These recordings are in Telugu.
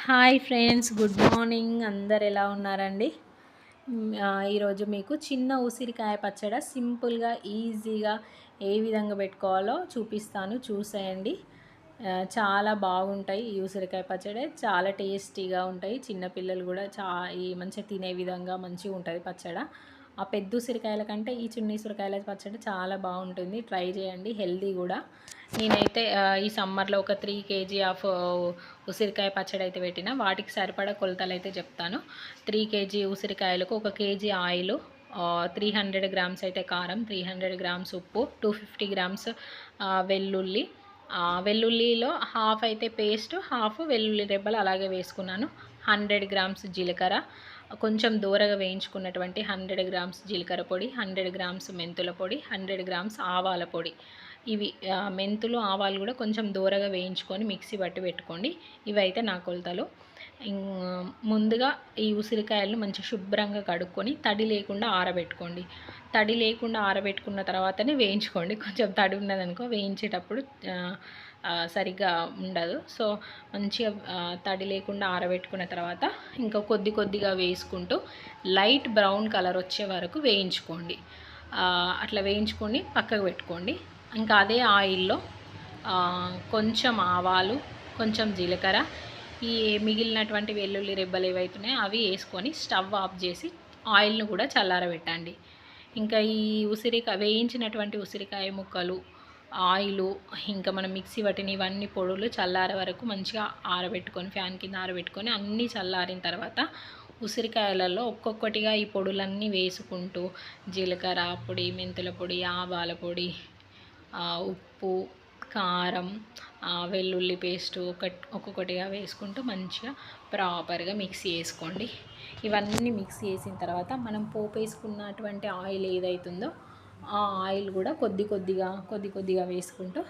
Hi friends, good morning. అందరు ఎలా ఉన్నారండి? ఈరోజు మీకు చిన్న ఉసిరికాయ పచ్చడి సింపుల్గా ఈజీగా ఏ విధంగా పెట్టుకోవాలో చూపిస్తాను, చూసేయండి. చాలా బాగుంటాయి. ఈ ఉసిరికాయ పచ్చడి చాలా టేస్టీగా ఉంటాయి. చిన్నపిల్లలు కూడా ఈ మంచిగా తినే విధంగా మంచిగా ఉంటుంది పచ్చడి. ఆ పెద్ద ఉసిరికాయల కంటే ఈ చిన్న ఉసిరికాయల పచ్చడి చాలా బాగుంటుంది. ట్రై చేయండి, హెల్దీ కూడా. నేనైతే ఈ సమ్మర్లో ఒక 3 kg ఆఫ్ ఉసిరికాయ పచ్చడి అయితే పెట్టిన. వాటికి సరిపడా కొలతలు అయితే చెప్తాను. 3 kg ఉసిరికాయలకు 1 kg ఆయిల్, 300 గ్రామ్స్ అయితే కారం, 300 గ్రామ్స్ ఉప్పు, 250 గ్రామ్స్ వెల్లుల్లి. వెల్లుల్లిలో హాఫ్ అయితే పేస్ట్, హాఫ్ వెల్లుల్లి రెబ్బలు అలాగే వేసుకున్నాను. 100 గ్రామ్స్ జీలకర్ర, కొంచెం దూరగా వేయించుకున్నటువంటి 100 గ్రామ్స్ జీలకర్ర పొడి, 100 గ్రామ్స్ మెంతుల పొడి, 100 గ్రామ్స్ ఆవాల పొడి. ఇవి మెంతులు ఆవాలు కూడా కొంచెం దూరగా వేయించుకొని మిక్సీ పట్టి పెట్టుకోండి. ఇవైతే నా కొలతలు. ముందుగా ఈ ఉసిరికాయలను మంచి శుభ్రంగా కడుక్కొని తడి లేకుండా ఆరబెట్టుకోండి. తడి లేకుండా ఆరబెట్టుకున్న తర్వాతనే వేయించుకోండి. కొంచెం తడి ఉన్నదనుకో వేయించేటప్పుడు సరిగ్గా ఉండదు. సో మంచిగా తడి లేకుండా ఆరబెట్టుకున్న తర్వాత ఇంకా కొద్ది కొద్దిగా వేసుకుంటూ లైట్ బ్రౌన్ కలర్ వచ్చే వరకు వేయించుకోండి. అట్లా వేయించుకొని పక్కకు పెట్టుకోండి. ఇంకా అదే ఆయిల్లో కొంచెం ఆవాలు, కొంచెం జీలకర్ర, ఈ మిగిలినటువంటి వెల్లుల్లి రెబ్బలు ఏవైతున్నాయో అవి వేసుకొని స్టవ్ ఆఫ్ చేసి ఆయిల్ను కూడా చల్లారబెట్టండి. ఇంకా ఈ వేయించినటువంటి ఉసిరికాయ ముక్కలు, ఆయిలు, ఇంకా మనం మిక్సీ పట్టిన ఇవన్నీ పొడులు చల్లారే వరకు మంచిగా ఆరబెట్టుకొని ఫ్యాన్ కింద ఆరబెట్టుకొని అన్నీ చల్లారిన తర్వాత ఉసిరికాయలలో ఒక్కొక్కటిగా ఈ పొడులన్నీ వేసుకుంటూ జీలకర్ర పొడి, మెంతుల పొడి, ఆవాల పొడి, ఉప్పు, కారం, వెల్లుల్లి పేస్టు ఒక్కొక్కటిగా వేసుకుంటూ మంచిగా ప్రాపర్గా మిక్సీ వేసుకోండి. ఇవన్నీ మిక్సీ వేసిన తర్వాత మనం పోపు వేసుకున్నటువంటి ఆయిల్ ఏదైతుందో ఆ ఆయిల్ కూడా కొద్ది కొద్దిగా వేసుకుంటూ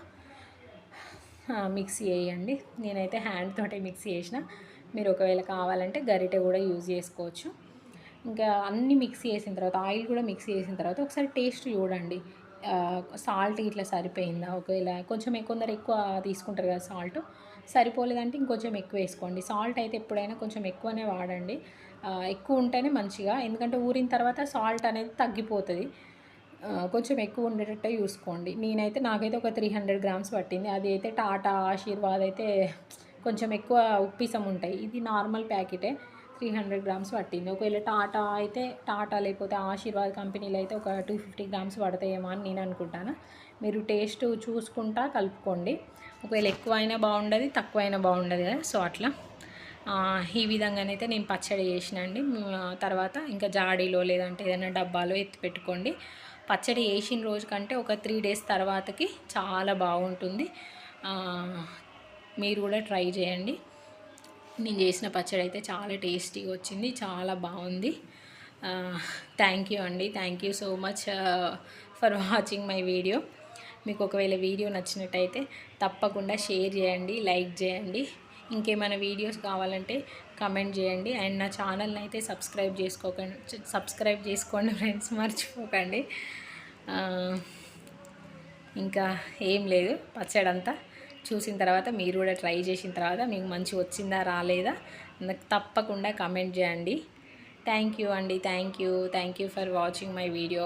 మిక్సీ వేయండి. నేనైతే హ్యాండ్ తోటే మిక్సీ చేసిన. మీరు ఒకవేళ కావాలంటే గరిటె కూడా యూజ్ చేసుకోవచ్చు. ఇంకా అన్నీ మిక్సీ వేసిన తర్వాత ఆయిల్ కూడా మిక్సీ వేసిన తర్వాత ఒకసారి టేస్ట్ చూడండి. సాల్ట్ ఇట్లా సరిపోయిందా? ఒకవేళ కొంచెం కొందరు ఎక్కువ తీసుకుంటారు కదా సాల్ట్, సరిపోలేదంటే ఇంకొంచెం ఎక్కువ వేసుకోండి. సాల్ట్ అయితే ఎప్పుడైనా కొంచెం ఎక్కువనే వాడండి. ఎక్కువ ఉంటేనే మంచిగా, ఎందుకంటే ఊరిన తర్వాత సాల్ట్ అనేది తగ్గిపోతుంది. కొంచెం ఎక్కువ ఉండేటట్టే చూసుకోండి. నాకైతే ఒక 300 గ్రామ్స్ పట్టింది. అది అయితే టాటా ఆశీర్వాద్ అయితే కొంచెం ఎక్కువ ఉప్పిసం ఉంటాయి. ఇది నార్మల్ ప్యాకెటే 300 గ్రామ్స్ పట్టింది. ఒకవేళ టాటా లేకపోతే ఆశీర్వాద్ కంపెనీలో అయితే ఒక 250 గ్రామ్స్ పడతాయేమో అని నేను అనుకుంటాను. మీరు టేస్ట్ చూసుకుంటా కలుపుకోండి. ఒకవేళ ఎక్కువ అయినా బాగుండదు, తక్కువ అయినా బాగుండదు కదా. సో అట్లా ఈ విధంగానైతే నేను పచ్చడి చేసినండి. తర్వాత ఇంకా జాడీలో లేదంటే ఏదైనా డబ్బాలో ఎత్తి పెట్టుకోండి. పచ్చడి వేసిన రోజు కంటే ఒక 3 days తర్వాతకి చాలా బాగుంటుంది. మీరు కూడా ట్రై చేయండి. నేను చేసిన పచ్చడి అయితే చాలా టేస్టీగా వచ్చింది, చాలా బాగుంది. థ్యాంక్ యూ అండి. Thank you so much for watching my video. మీకు ఒకవేళ వీడియో నచ్చినట్టయితే తప్పకుండా షేర్ చేయండి, లైక్ చేయండి. ఇంకేమైనా వీడియోస్ కావాలంటే కమెంట్ చేయండి. అండ్ నా ఛానల్ని అయితే సబ్స్క్రైబ్ చేసుకోండి ఫ్రెండ్స్, మర్చిపోకండి. ఇంకా ఏం లేదు, పచ్చడంతా చూసిన తర్వాత మీరు కూడా ట్రై చేసిన తర్వాత మీకు మంచి వచ్చిందా రాలేదా నాకు తప్పకుండా కమెంట్ చేయండి. థ్యాంక్ యూ అండి. Thank you for watching my video.